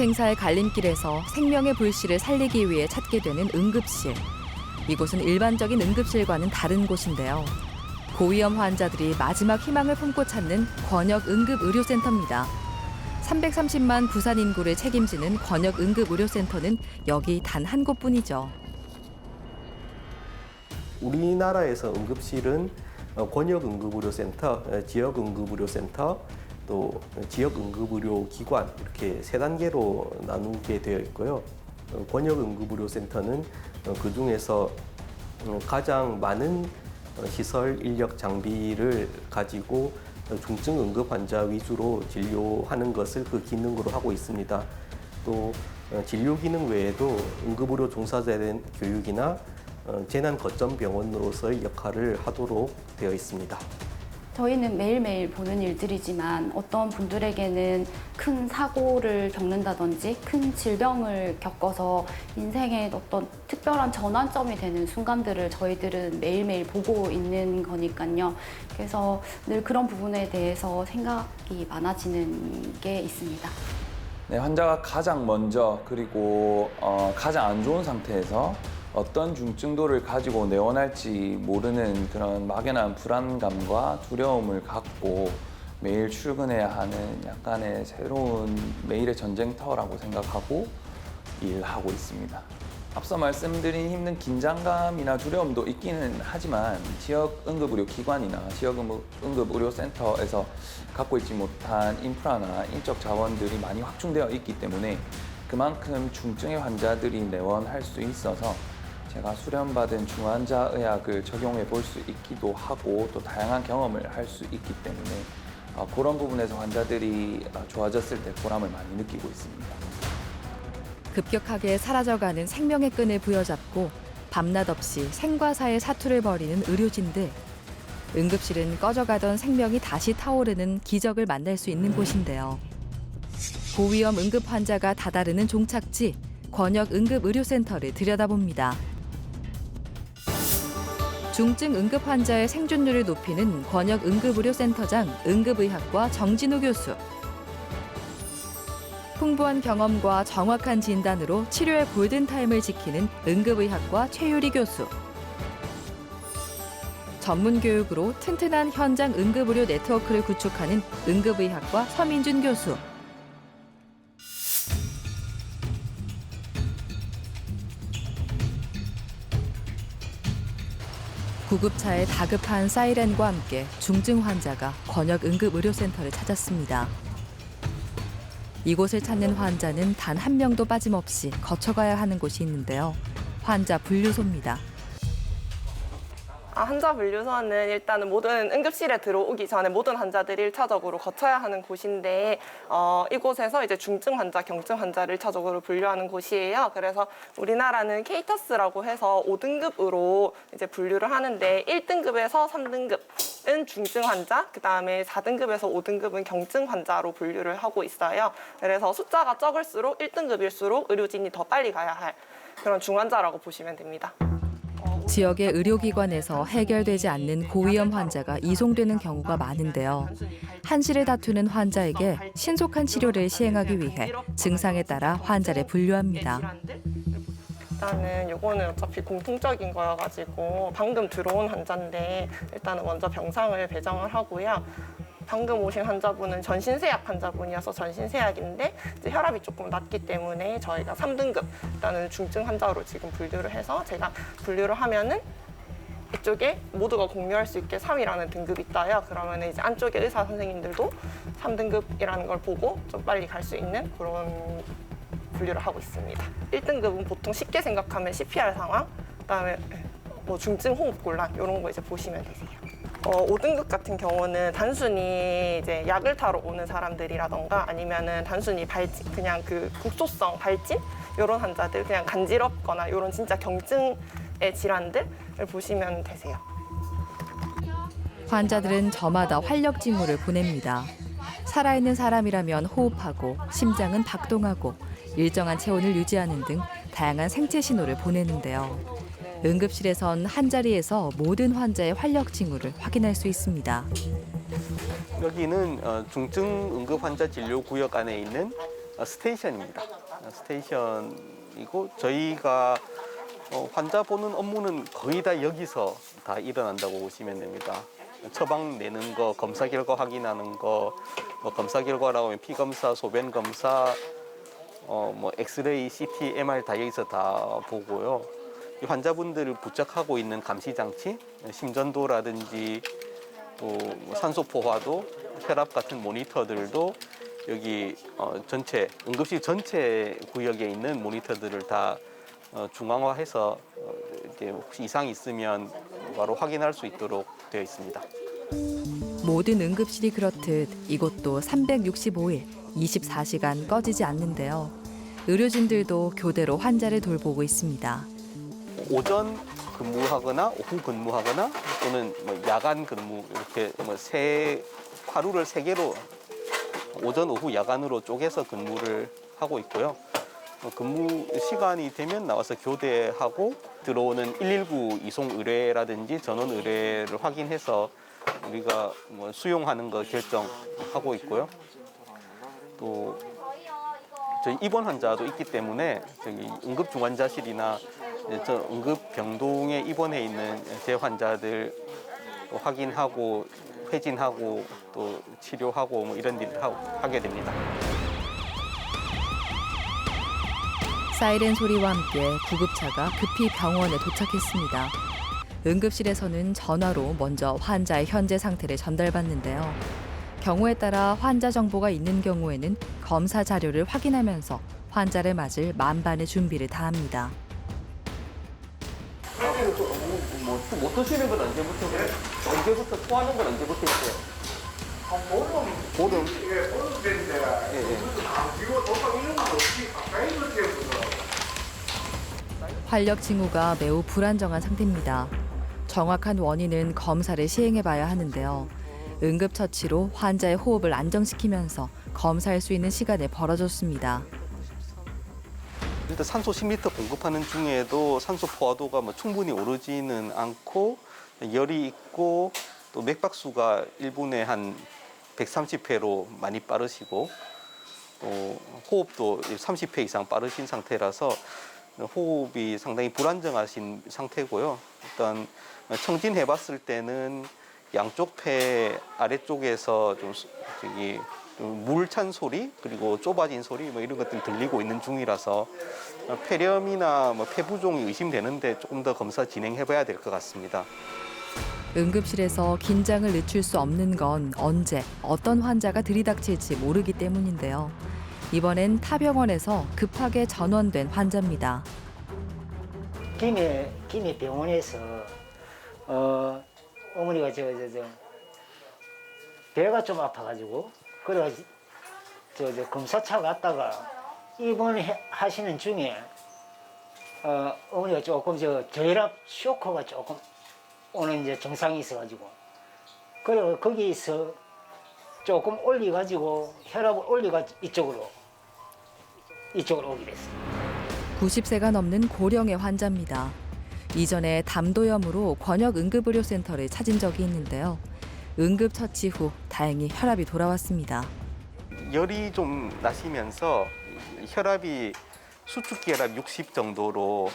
생사의 갈림길에서 생명의 불씨를 살리기 위해 찾게 되는 응급실. 이곳은 일반적인 응급실과는 다른 곳인데요. 고위험 환자들이 마지막 희망을 품고 찾는 권역응급의료센터입니다. 330만 부산 인구를 책임지는 권역응급의료센터는 여기 단 한 곳뿐이죠. 우리나라에서 응급실은 권역응급의료센터, 지역응급의료센터, 또 지역응급의료기관 이렇게 세 단계로 나누게 되어 있고요. 권역응급의료센터는 그중에서 가장 많은 시설, 인력, 장비를 가지고 중증 응급 환자 위주로 진료하는 것을 그 기능으로 하고 있습니다. 또 진료 기능 외에도 응급의료 종사자에 대한 교육이나 재난 거점 병원으로서의 역할을 하도록 되어 있습니다. 저희는 매일매일 보는 일들이지만 어떤 분들에게는 큰 사고를 겪는다든지 큰 질병을 겪어서 인생의 어떤 특별한 전환점이 되는 순간들을 저희들은 매일매일 보고 있는 거니까요. 그래서 늘 그런 부분에 대해서 생각이 많아지는 게 있습니다. 네, 환자가 가장 먼저 그리고 가장 안 좋은 상태에서 어떤 중증도를 가지고 내원할지 모르는 그런 막연한 불안감과 두려움을 갖고 매일 출근해야 하는 약간의 새로운 매일의 전쟁터라고 생각하고 일하고 있습니다. 앞서 말씀드린 힘든 긴장감이나 두려움도 있기는 하지만 지역응급의료기관이나 지역응급의료센터에서 갖고 있지 못한 인프라나 인적 자원들이 많이 확충되어 있기 때문에 그만큼 중증의 환자들이 내원할 수 있어서 제가 수련받은 중환자의학을 적용해 볼 수 있기도 하고 또 다양한 경험을 할 수 있기 때문에 그런 부분에서 환자들이 좋아졌을 때 보람을 많이 느끼고 있습니다. 급격하게 사라져가는 생명의 끈을 부여잡고 밤낮 없이 생과 사의 사투를 벌이는 의료진들. 응급실은 꺼져가던 생명이 다시 타오르는 기적을 만날 수 있는 곳인데요. 고위험 응급 환자가 다다르는 종착지, 권역응급의료센터를 들여다봅니다. 중증 응급 환자의 생존율을 높이는 권역응급의료센터장 응급의학과 정진우 교수. 풍부한 경험과 정확한 진단으로 치료의 골든타임을 지키는 응급의학과 최유리 교수. 전문 교육으로 튼튼한 현장 응급의료 네트워크를 구축하는 응급의학과 서민준 교수. 구급차의 다급한 사이렌과 함께 중증 환자가 권역응급의료센터를 찾았습니다. 이곳을 찾는 환자는 단 한 명도 빠짐없이 거쳐가야 하는 곳이 있는데요. 환자 분류소입니다. 환자 분류소는 일단은 모든 응급실에 들어오기 전에 모든 환자들이 1차적으로 거쳐야 하는 곳인데 이곳에서 이제 중증 환자, 경증 환자를 1차적으로 분류하는 곳이에요. 그래서 우리나라는 케이터스라고 해서 5등급으로 이제 분류를 하는데 1등급에서 3등급은 중증 환자, 그다음에 4등급에서 5등급은 경증 환자로 분류를 하고 있어요. 그래서 숫자가 적을수록 1등급일수록 의료진이 더 빨리 가야 할 그런 중환자라고 보시면 됩니다. 지역의 의료기관에서 해결되지 않는 고위험 환자가 이송되는 경우가 많은데요. 한시를 다투는 환자에게 신속한 치료를 시행하기 위해 증상에 따라 환자를 분류합니다. 일단은 요거는 어차피 공통적인 거여가지고 방금 들어온 환자인데 일단은 먼저 병상을 배정을 하고요. 방금 오신 환자분은 전신세약 환자분이어서 전신세약인데 이제 혈압이 조금 낮기 때문에 저희가 3등급 일단은 중증 환자로 지금 분류를 해서 제가 분류를 하면은 이쪽에 모두가 공유할 수 있게 3이라는 등급이 있다요. 그러면 이제 안쪽에 의사 선생님들도 3등급이라는 걸 보고 좀 빨리 갈 수 있는 그런 분류를 하고 있습니다. 1등급은 보통 쉽게 생각하면 CPR 상황, 그다음에 뭐 중증 호흡 곤란 이런 거 이제 보시면 되세요. 5등급 같은 경우는 단순히 이제 약을 타러 오는 사람들이라던가 아니면은 단순히 발진, 그냥 그 국소성 발진 이런 환자들, 그냥 간지럽거나 이런 진짜 경증의 질환들을 보시면 되세요. 환자들은 저마다 활력 징후를 보냅니다. 살아있는 사람이라면 호흡하고 심장은 박동하고 일정한 체온을 유지하는 등 다양한 생체 신호를 보내는데요. 응급실에선 한자리에서 모든 환자의 활력 징후를 확인할 수 있습니다. 여기는 중증 응급 환자 진료 구역 안에 있는 스테이션입니다. 스테이션이고 저희가 환자 보는 업무는 거의 다 여기서 다 일어난다고 보시면 됩니다. 처방 내는 거, 검사 결과 확인하는 거, 뭐 검사 결과라고 하면 피 검사, 소변 검사, 뭐 엑스레이, CT, MR 다 여기서 다 보고요. 이 환자분들을 부착하고 있는 감시 장치, 심전도라든지 또 산소 포화도, 혈압 같은 모니터들도 여기 전체 응급실 전체 구역에 있는 모니터들을 다 중앙화해서 이렇게 혹시 이상이 있으면 바로 확인할 수 있도록 되어 있습니다. 모든 응급실이 그렇듯 이곳도 365일 24시간 꺼지지 않는데요. 의료진들도 교대로 환자를 돌보고 있습니다. 오전 근무하거나 오후 근무하거나 또는 뭐 야간 근무 이렇게 뭐 하루를 세 개로 오전 오후 야간으로 쪼개서 근무를 하고 있고요. 근무 시간이 되면 나와서 교대하고 들어오는 119 이송 의뢰라든지 전원 의뢰를 확인해서 우리가 뭐 수용하는 거 결정하고 있고요. 또 저희 입원 환자도 있기 때문에 저기 응급중환자실이나 저 응급병동에 입원해 있는 제 환자들 확인하고 회진하고 또 치료하고 뭐 이런 일을 하게 됩니다. 사이렌 소리와 함께 구급차가 급히 병원에 도착했습니다. 응급실에서는 전화로 먼저 환자의 현재 상태를 전달받는데요. 경우에 따라 환자 정보가 있는 경우에는 검사 자료를 확인하면서 환자를 맞을 만반의 준비를 다합니다. 못 드시는 건 언제부터 토하는 건 언제부터 있어요? 보름. 예, 보름 됐는데 이거 도박 이런 거 없이 가까이 그렇게 활력 징후가 매우 불안정한 상태입니다. 정확한 원인은 검사를 시행해봐야 하는데요. 응급처치로 환자의 호흡을 안정시키면서 검사할 수 있는 시간을 벌어줬습니다. 일단 산소 10리터 공급하는 중에도 산소 포화도가 뭐 충분히 오르지는 않고 열이 있고 또 맥박수가 1분에 한 130회로 많이 빠르시고 또 호흡도 30회 이상 빠르신 상태라서 호흡이 상당히 불안정하신 상태고요. 일단 청진해봤을 때는 양쪽 폐 아래쪽에서 좀 물 찬 소리 그리고 좁아진 소리 뭐 이런 것들이 들리고 있는 중이라서 폐렴이나 뭐 폐부종이 의심되는데 조금 더 검사 진행해봐야 될 것 같습니다. 응급실에서 긴장을 늦출 수 없는 건 언제 어떤 환자가 들이닥칠지 모르기 때문인데요. 이번엔 타 병원에서 급하게 전원된 환자입니다. 김해 병원에서 어머니가 저 배가 좀 아파가지고 그래가지고 저 검사차 갔다가 입원하시는 중에 어머니가 조금 저혈압 쇼크가 조금 오는 이제 증상이 있어가지고 그래 거기서 조금 올려가지고 혈압을 올려가지고 이쪽으로 오게 됐어요. 90세가 넘는 고령의 환자입니다. 이전에 담도염으로 권역응급의료센터를 찾은 적이 있는데요. 응급처치 후 다행히 혈압이 돌아왔습니다. 열이 좀 나시면서 혈압이 수축기 혈압 60 정도로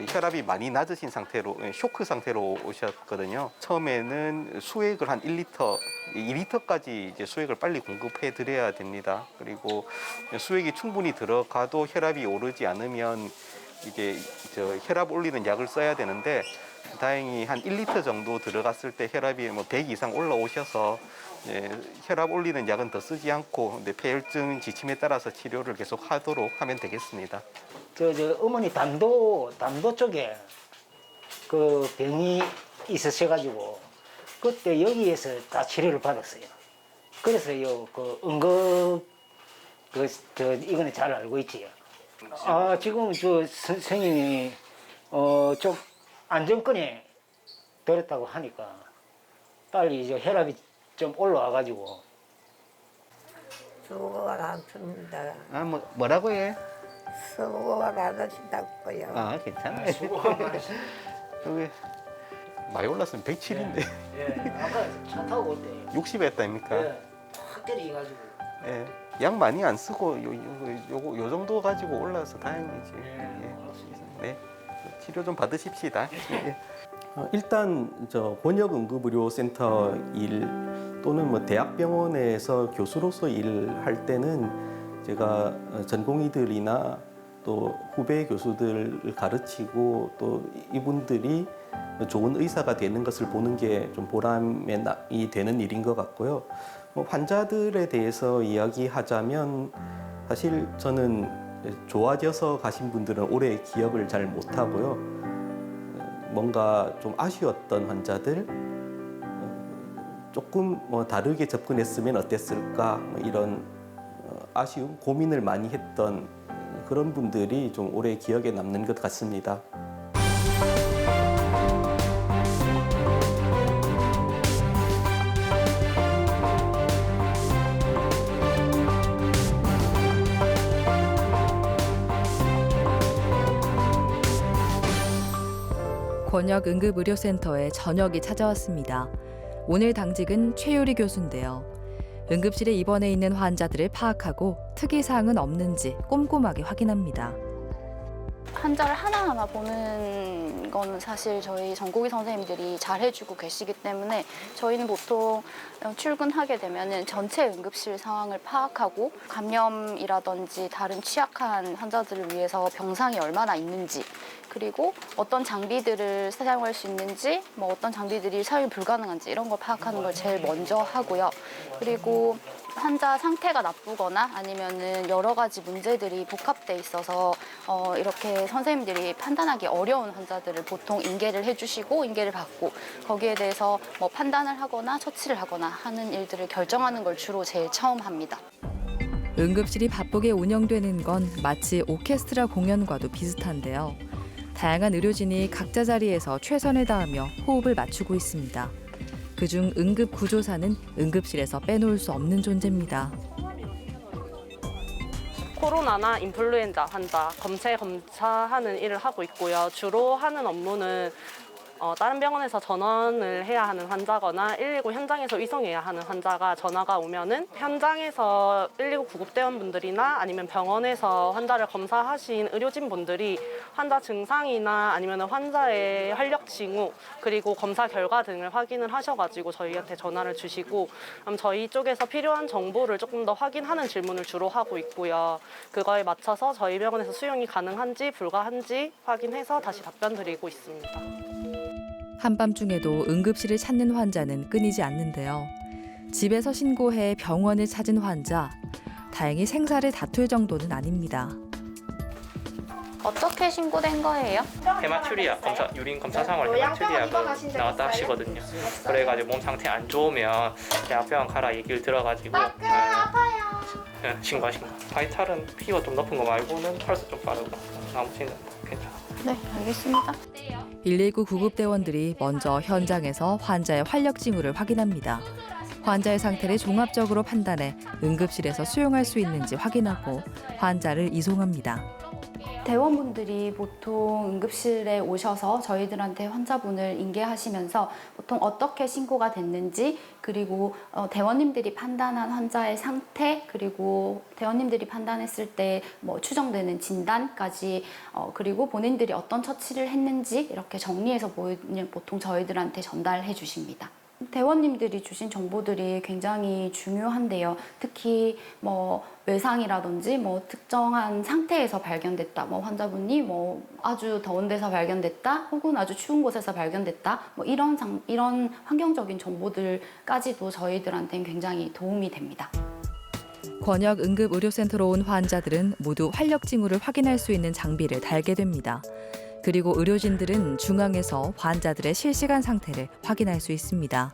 혈압이 많이 낮으신 상태로 쇼크 상태로 오셨거든요. 처음에는 수액을 한 1리터, 2리터까지 이제 수액을 빨리 공급해 드려야 됩니다. 그리고 수액이 충분히 들어가도 혈압이 오르지 않으면 이제 혈압 올리는 약을 써야 되는데 다행히 한 1리터 정도 들어갔을 때 혈압이 뭐 100 이상 올라오셔서 혈압 올리는 약은 더 쓰지 않고 폐혈증 지침에 따라서 치료를 계속 하도록 하면 되겠습니다. 저 어머니 담도 쪽에 그 병이 있으셔가지고 그때 여기에서 다 치료를 받았어요. 그래서 그 응급 이거는 잘 알고 있지요. 지금 선생님이 좀 안정권에 들었다고 하니까 빨리 이제 혈압이 좀 올라와가지고. 수고가 많습니다. 뭐라고 해? 수고가 많으시다고요. 괜찮아요. 수고가 많으시. 여기 많이 올랐으면 107인데 예, 아까 차 타고 올 때. 60에 했다니까. 확 때려가지고. 예. 약 많이 안 쓰고 요 정도 가지고 올라서 다행이지. 네. 치료 좀 받으십시다. 예. 일단 권역 응급의료센터 일 또는 뭐 대학병원에서 교수로서 일할 때는 제가 전공의들이나 또 후배 교수들을 가르치고 또 이분들이 좋은 의사가 되는 것을 보는 게 좀 보람이 되는 일인 것 같고요. 환자들에 대해서 이야기하자면 사실 저는 좋아져서 가신 분들은 오래 기억을 잘 못하고요. 뭔가 좀 아쉬웠던 환자들, 조금 다르게 접근했으면 어땠을까 이런 아쉬움, 고민을 많이 했던 그런 분들이 좀 오래 기억에 남는 것 같습니다. 권역응급의료센터에 저녁이 찾아왔습니다. 오늘 당직은 최유리 교수인데요. 응급실에 입원해 있는 환자들을 파악하고 특이사항은 없는지 꼼꼼하게 확인합니다. 환자를 하나하나 보는 건 사실 저희 전공의 선생님들이 잘 해주고 계시기 때문에 저희는 보통 출근하게 되면 전체 응급실 상황을 파악하고 감염이라든지 다른 취약한 환자들을 위해서 병상이 얼마나 있는지, 그리고 어떤 장비들을 사용할 수 있는지, 어떤 장비들이 사용이 불가능한지 이런 걸 파악하는 걸 제일 먼저 하고요. 그리고 환자 상태가 나쁘거나 아니면은 여러 가지 문제들이 복합돼 있어서 이렇게 선생님들이 판단하기 어려운 환자들을 보통 인계를 해주시고 인계를 받고 거기에 대해서 판단을 하거나 처치를 하거나 하는 일들을 결정하는 걸 주로 제일 처음 합니다. 응급실이 바쁘게 운영되는 건 마치 오케스트라 공연과도 비슷한데요. 다양한 의료진이 각자 자리에서 최선을 다하며 호흡을 맞추고 있습니다. 그중 응급구조사는 응급실에서 빼놓을 수 없는 존재입니다. 코로나나 인플루엔자 환자 검사하는 일을 하고 있고요. 주로 하는 업무는 다른 병원에서 전원을 해야 하는 환자거나 119 현장에서 이송해야 하는 환자가 전화가 오면은 현장에서 119 구급대원분들이나 아니면 병원에서 환자를 검사하신 의료진분들이 환자 증상이나 아니면 환자의 활력 징후 그리고 검사 결과 등을 확인을 하셔가지고 저희한테 전화를 주시고 저희 쪽에서 필요한 정보를 조금 더 확인하는 질문을 주로 하고 있고요. 그거에 맞춰서 저희 병원에서 수용이 가능한지 불가한지 확인해서 다시 답변 드리고 있습니다. 한밤중에도 응급실을 찾는 환자는 끊이지 않는데요. 집에서 신고해 병원을 찾은 환자, 다행히 생사를 다툴 정도는 아닙니다. 어떻게 신고된 거예요? 헤마투리아 검사, 유린 검사상으로 헤마투리아가 나왔다 하시거든요. 그래가지고 몸 상태 안 좋으면 대학병원 가라 얘기를 들어가지고 신고하신 거. 바이탈은 피가 좀 높은 거 말고는 펄스 좀 빠르고 나머지는 괜찮아. 네, 알겠습니다. 119 구급대원들이 먼저 현장에서 환자의 활력 징후를 확인합니다. 환자의 상태를 종합적으로 판단해 응급실에서 수용할 수 있는지 확인하고 환자를 이송합니다. 대원분들이 보통 응급실에 오셔서 저희들한테 환자분을 인계하시면서 보통 어떻게 신고가 됐는지, 그리고 대원님들이 판단한 환자의 상태, 그리고 대원님들이 판단했을 때 추정되는 진단까지, 그리고 본인들이 어떤 처치를 했는지 이렇게 정리해서 보통 저희들한테 전달해 주십니다. 대원님들이 주신 정보들이 굉장히 중요한데요. 특히 외상이라든지 특정한 상태에서 발견됐다, 환자분이 아주 더운 데서 발견됐다, 혹은 아주 추운 곳에서 발견됐다, 이런 환경적인 정보들까지도 저희들한테는 굉장히 도움이 됩니다. 권역 응급의료센터로 온 환자들은 모두 활력 징후를 확인할 수 있는 장비를 달게 됩니다. 그리고 의료진들은 중앙에서 환자들의 실시간 상태를 확인할 수 있습니다.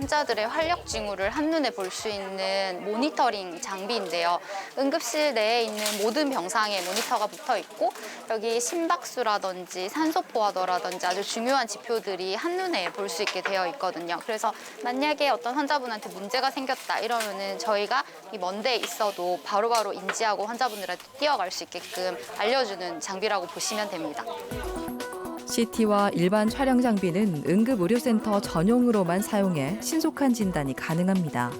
환자들의 활력 징후를 한눈에 볼 수 있는 모니터링 장비인데요. 응급실 내에 있는 모든 병상에 모니터가 붙어 있고 여기 심박수라든지 산소포화도라든지 아주 중요한 지표들이 한눈에 볼 수 있게 되어 있거든요. 그래서 만약에 어떤 환자분한테 문제가 생겼다 이러면은 저희가 이 먼 데 있어도 바로바로 인지하고 환자분들한테 뛰어갈 수 있게끔 알려주는 장비라고 보시면 됩니다. CT와 일반 촬영 장비는 응급의료센터 전용으로만 사용해 신속한 진단이 가능합니다.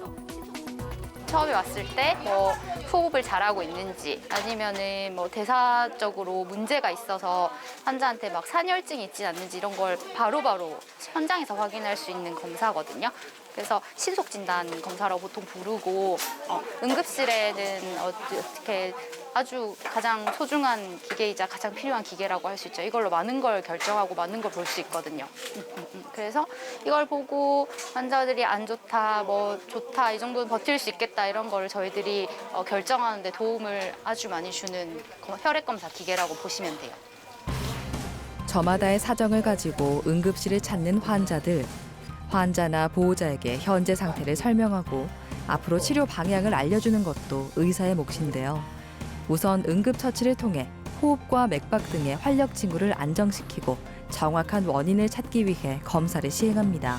처음에 왔을 때 뭐 호흡을 잘하고 있는지 아니면은 뭐 대사적으로 문제가 있어서 환자한테 막 산혈증이 있지 않는지 이런 걸 바로바로 현장에서 확인할 수 있는 검사거든요. 그래서 신속 진단 검사라고 보통 부르고 응급실에는 어떻게 아주 가장 소중한 기계이자 가장 필요한 기계라고 할 수 있죠. 이걸로 많은 걸 결정하고 많은 걸 볼 수 있거든요. 그래서 이걸 보고 환자들이 안 좋다, 뭐 좋다, 이 정도는 버틸 수 있겠다 이런 걸 저희들이 결정하는 데 도움을 아주 많이 주는 혈액 검사 기계라고 보시면 돼요. 저마다의 사정을 가지고 응급실을 찾는 환자들. 환자나 보호자에게 현재 상태를 설명하고 앞으로 치료 방향을 알려주는 것도 의사의 몫인데요. 우선 응급처치를 통해 호흡과 맥박 등의 활력 징후를 안정시키고 정확한 원인을 찾기 위해 검사를 시행합니다.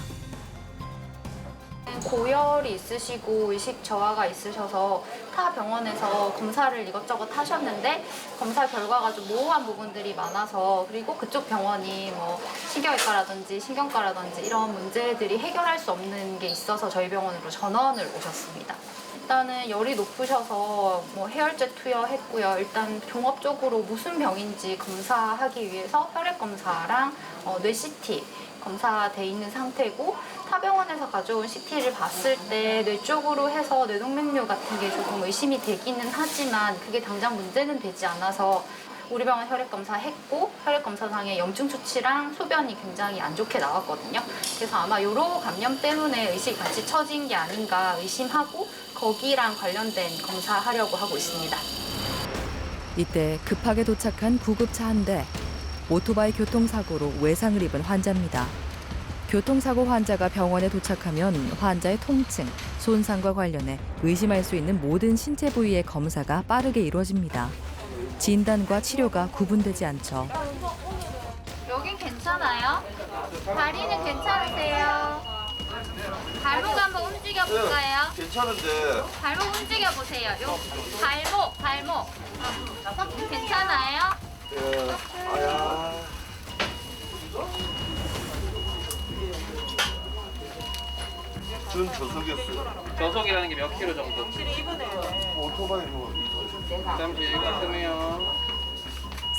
고열이 있으시고 의식 저하가 있으셔서 타 병원에서 검사를 이것저것 하셨는데 검사 결과가 좀 모호한 부분들이 많아서 그리고 그쪽 병원이 뭐 신경외과라든지 신경과라든지 이런 문제들이 해결할 수 없는 게 있어서 저희 병원으로 전원을 오셨습니다. 일단은 열이 높으셔서 뭐 해열제 투여했고요. 일단 종합적으로 무슨 병인지 검사하기 위해서 혈액 검사랑 뇌 CT 검사돼 있는 상태고 타 병원에서 가져온 CT를 봤을 때 뇌 쪽으로 해서 뇌동맥류 같은 게 조금 의심이 되기는 하지만 그게 당장 문제는 되지 않아서 우리 병원 혈액 검사 했고 혈액 검사상에 염증 수치랑 소변이 굉장히 안 좋게 나왔거든요. 그래서 아마 요로 감염 때문에 의식이 같이 처진 게 아닌가 의심하고 거기랑 관련된 검사하려고 하고 있습니다. 이때 급하게 도착한 구급차 한 대. 오토바이 교통사고로 외상을 입은 환자입니다. 교통사고 환자가 병원에 도착하면 환자의 통증, 손상과 관련해 의심할 수 있는 모든 신체 부위의 검사가 빠르게 이루어집니다. 진단과 치료가 구분되지 않죠. 여긴 괜찮아요? 다리는 괜찮으세요? 발목 한번 움직여 볼까요? 괜찮은데. 발목 움직여 보세요. 요 발목. 괜찮아요? 아야. 전 저속이었어요. 저속이라는 게 몇 킬로 정도? 오토바이로. 잠시 가슴해요.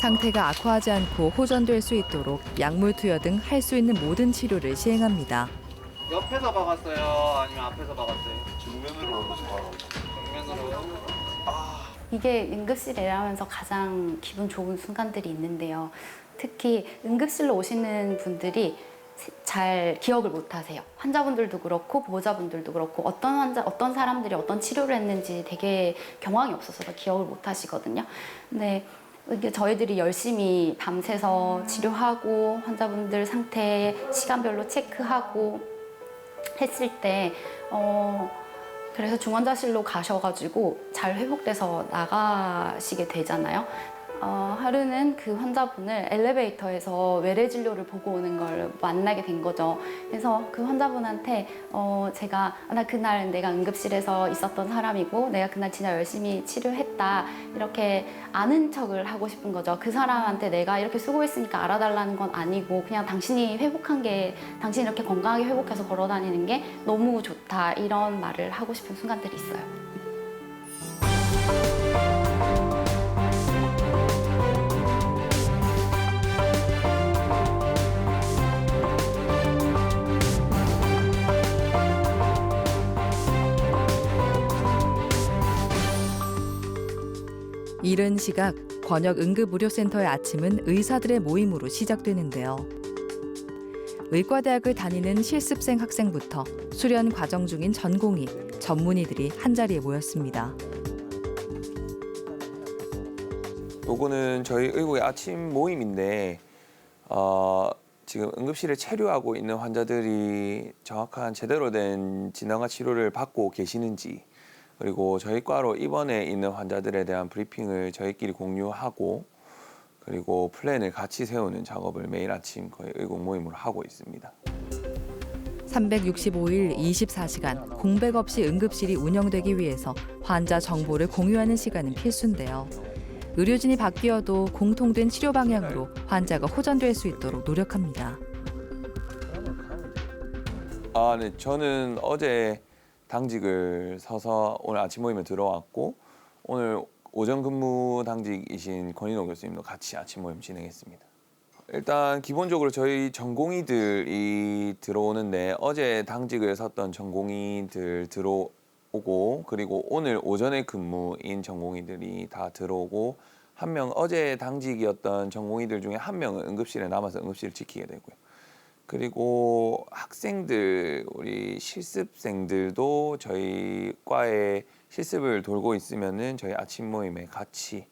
상태가 악화하지 않고 호전될 수 있도록 약물 투여 등 할 수 있는 모든 치료를 시행합니다. 옆에서 박았어요? 아니면 앞에서 박았어요? 정면으로 바로. 정면으로. 이게 응급실에 일하면서 가장 기분 좋은 순간들이 있는데요. 특히 응급실로 오시는 분들이 잘 기억을 못 하세요. 환자분들도 그렇고 보호자분들도 그렇고 어떤 사람들이 어떤 치료를 했는지 되게 경황이 없어서 기억을 못 하시거든요. 근데 이게 저희들이 열심히 밤새서 치료하고 환자분들 상태 시간별로 체크하고 했을 때 그래서 중환자실로 가셔가지고 잘 회복돼서 나가시게 되잖아요. 하루는 그 환자분을 엘리베이터에서 외래 진료를 보고 오는 걸 만나게 된 거죠. 그래서 그 환자분한테 제가 나 그날 내가 응급실에서 있었던 사람이고 내가 그날 진짜 열심히 치료했다 이렇게 아는 척을 하고 싶은 거죠. 그 사람한테 내가 이렇게 수고했으니까 알아달라는 건 아니고 그냥 당신이 회복한 게 당신이 이렇게 건강하게 회복해서 걸어다니는 게 너무 좋다 이런 말을 하고 싶은 순간들이 있어요. 이른 시각 권역응급의료센터의 아침은 의사들의 모임으로 시작되는데요. 의과대학을 다니는 실습생 학생부터 수련 과정 중인 전공의, 전문의들이 한자리에 모였습니다. 요거는 저희 의국의 아침 모임인데 지금 응급실에 체류하고 있는 환자들이 정확한 제대로 된 진단과 치료를 받고 계시는지 그리고 저희 과로 입원해 있는 환자들에 대한 브리핑을 저희끼리 공유하고 그리고 플랜을 같이 세우는 작업을 매일 아침 거의 의국 모임으로 하고 있습니다. 365일 24시간 공백 없이 응급실이 운영되기 위해서 환자 정보를 공유하는 시간은 필수인데요. 의료진이 바뀌어도 공통된 치료 방향으로 환자가 호전될 수 있도록 노력합니다. 네. 저는 어제 당직을 서서 오늘 아침 모임에 들어왔고 오늘 오전 근무 당직이신 권인호 교수님도 같이 아침 모임 진행했습니다. 일단 기본적으로 저희 전공의들이 들어오는데 어제 당직을 섰던 전공의들 들어오고 그리고 오늘 오전에 근무인 전공의들이 다 들어오고 한 명 어제 당직이었던 전공의들 중에 한 명은 응급실에 남아서 응급실을 지키게 되고요. 그리고 학생들, 우리 실습생들도 저희 과에 실습을 돌고 있으면은 저희 아침 모임에 같이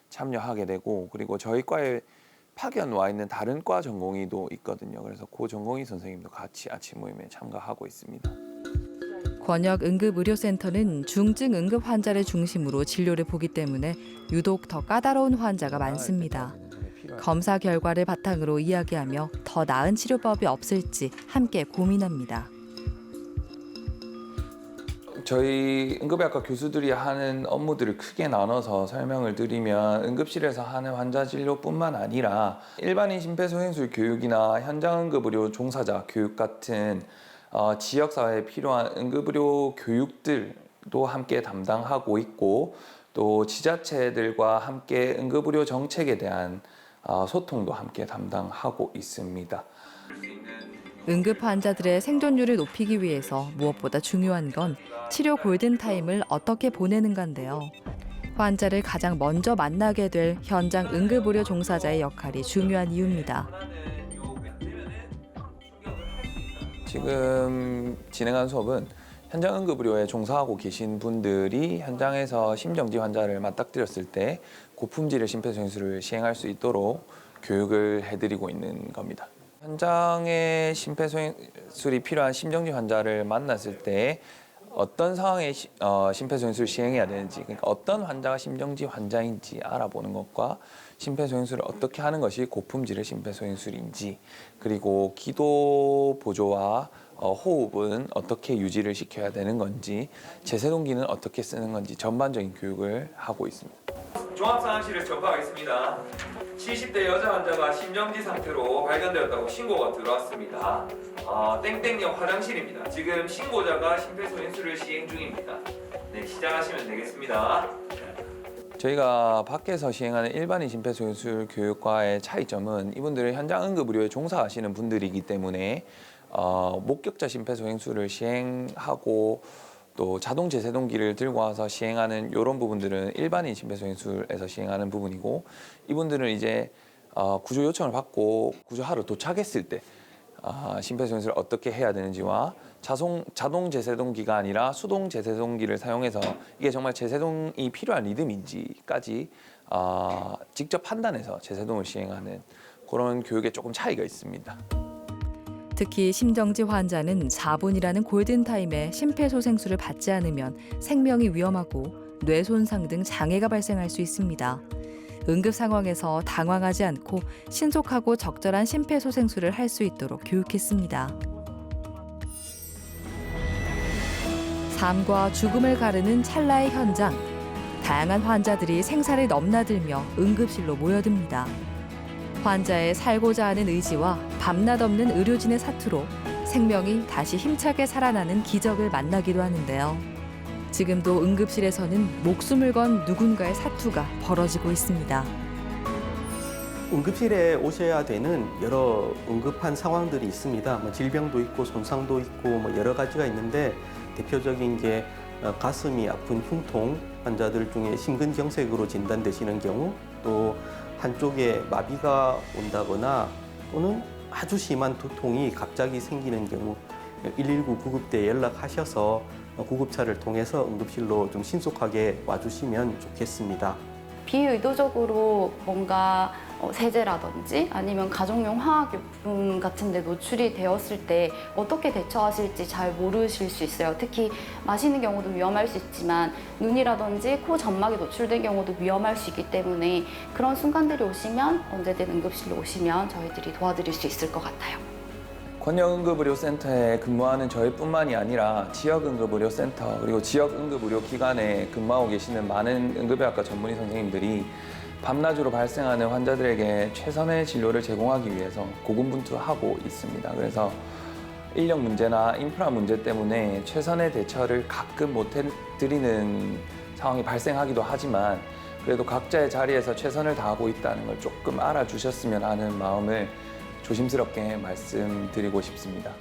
참여하게 되고 그리고 저희 과에 파견 와 있는 다른 과 전공의도 있거든요. 그래서 그 전공의 선생님도 같이 아침 모임에 참가하고 있습니다. 권역 응급의료센터는 중증 응급 환자를 중심으로 진료를 보기 때문에 유독 더 까다로운 환자가 많습니다. 검사 결과를 바탕으로 이야기하며 더 나은 치료법이 없을지 함께 고민합니다. 저희 응급의학과 교수들이 하는 업무들을 크게 나눠서 설명을 드리면 응급실에서 하는 환자 진료뿐만 아니라 일반인 심폐소생술 교육이나 현장 응급의료 종사자 교육 같은 지역사회에 필요한 응급의료 교육들도 함께 담당하고 있고 또 지자체들과 함께 응급의료 정책에 대한 소통도 함께 담당하고 있습니다. 응급 환자들의 생존율을 높이기 위해서 무엇보다 중요한 건 치료 골든타임을 어떻게 보내는가인데요. 환자를 가장 먼저 만나게 될 현장 응급의료 종사자의 역할이 중요한 이유입니다. 지금 진행한 수업은 현장 응급의료에 종사하고 계신 분들이 현장에서 심정지 환자를 맞닥뜨렸을 때 고품질의 심폐소생술을 시행할 수 있도록 교육을 해드리고 있는 겁니다. 현장에 심폐소생술이 필요한 심정지 환자를 만났을 때 어떤 상황에 심폐소생술을 시행해야 되는지, 그러니까 어떤 환자가 심정지 환자인지 알아보는 것과 심폐소생술을 어떻게 하는 것이 고품질의 심폐소생술인지, 그리고 기도 보조와 호흡은 어떻게 유지를 시켜야 되는 건지, 제세동기는 어떻게 쓰는 건지 전반적인 교육을 하고 있습니다. 종합상황실을 접하겠습니다. 70대 여자 환자가 심정지 상태로 발견되었다고 신고가 들어왔습니다. 땡땡역 화장실입니다. 지금 신고자가 심폐소생술을 시행 중입니다. 네, 시작하시면 되겠습니다. 저희가 밖에서 시행하는 일반인 심폐소생술 교육과의 차이점은 이분들은 현장 응급의료에 종사하시는 분들이기 때문에 목격자 심폐소생술을 시행하고 또 자동 제세동기를 들고 와서 시행하는 이런 부분들은 일반인 심폐소생술에서 시행하는 부분이고, 이분들은 이제 구조 요청을 받고 구조하러 도착했을 때 심폐소생술을 어떻게 해야 되는지와 자동 제세동기가 아니라 수동 제세동기를 사용해서 이게 정말 제세동이 필요한 리듬인지까지 직접 판단해서 제세동을 시행하는 그런 교육에 조금 차이가 있습니다. 특히 심정지 환자는 4분이라는 골든타임에 심폐소생술을 받지 않으면 생명이 위험하고 뇌 손상 등 장애가 발생할 수 있습니다. 응급 상황에서 당황하지 않고 신속하고 적절한 심폐소생술을 할 수 있도록 교육했습니다. 삶과 죽음을 가르는 찰나의 현장. 다양한 환자들이 생사를 넘나들며 응급실로 모여듭니다. 환자의 살고자 하는 의지와 밤낮 없는 의료진의 사투로 생명이 다시 힘차게 살아나는 기적을 만나기도 하는데요. 지금도 응급실에서는 목숨을 건 누군가의 사투가 벌어지고 있습니다. 응급실에 오셔야 되는 여러 응급한 상황들이 있습니다. 질병도 있고 손상도 있고 여러 가지가 있는데 대표적인 게 가슴이 아픈 흉통 환자들 중에 심근경색으로 진단되시는 경우, 또 한쪽에 마비가 온다거나 또는 아주 심한 두통이 갑자기 생기는 경우 119 구급대에 연락하셔서 구급차를 통해서 응급실로 좀 신속하게 와주시면 좋겠습니다. 비의도적으로 뭔가 세제라든지 아니면 가정용 화학용품 같은 데 노출이 되었을 때 어떻게 대처하실지 잘 모르실 수 있어요. 특히 마시는 경우도 위험할 수 있지만 눈이라든지 코 점막이 노출된 경우도 위험할 수 있기 때문에 그런 순간들이 오시면 언제든 응급실로 오시면 저희들이 도와드릴 수 있을 것 같아요. 권역응급의료센터에 근무하는 저희뿐만이 아니라 지역응급의료센터 그리고 지역응급의료기관에 근무하고 계시는 많은 응급의학과 전문의 선생님들이 밤낮으로 발생하는 환자들에게 최선의 진료를 제공하기 위해서 고군분투하고 있습니다. 그래서 인력 문제나 인프라 문제 때문에 최선의 대처를 가끔 못 해드리는 상황이 발생하기도 하지만 그래도 각자의 자리에서 최선을 다하고 있다는 걸 조금 알아주셨으면 하는 마음을 조심스럽게 말씀드리고 싶습니다.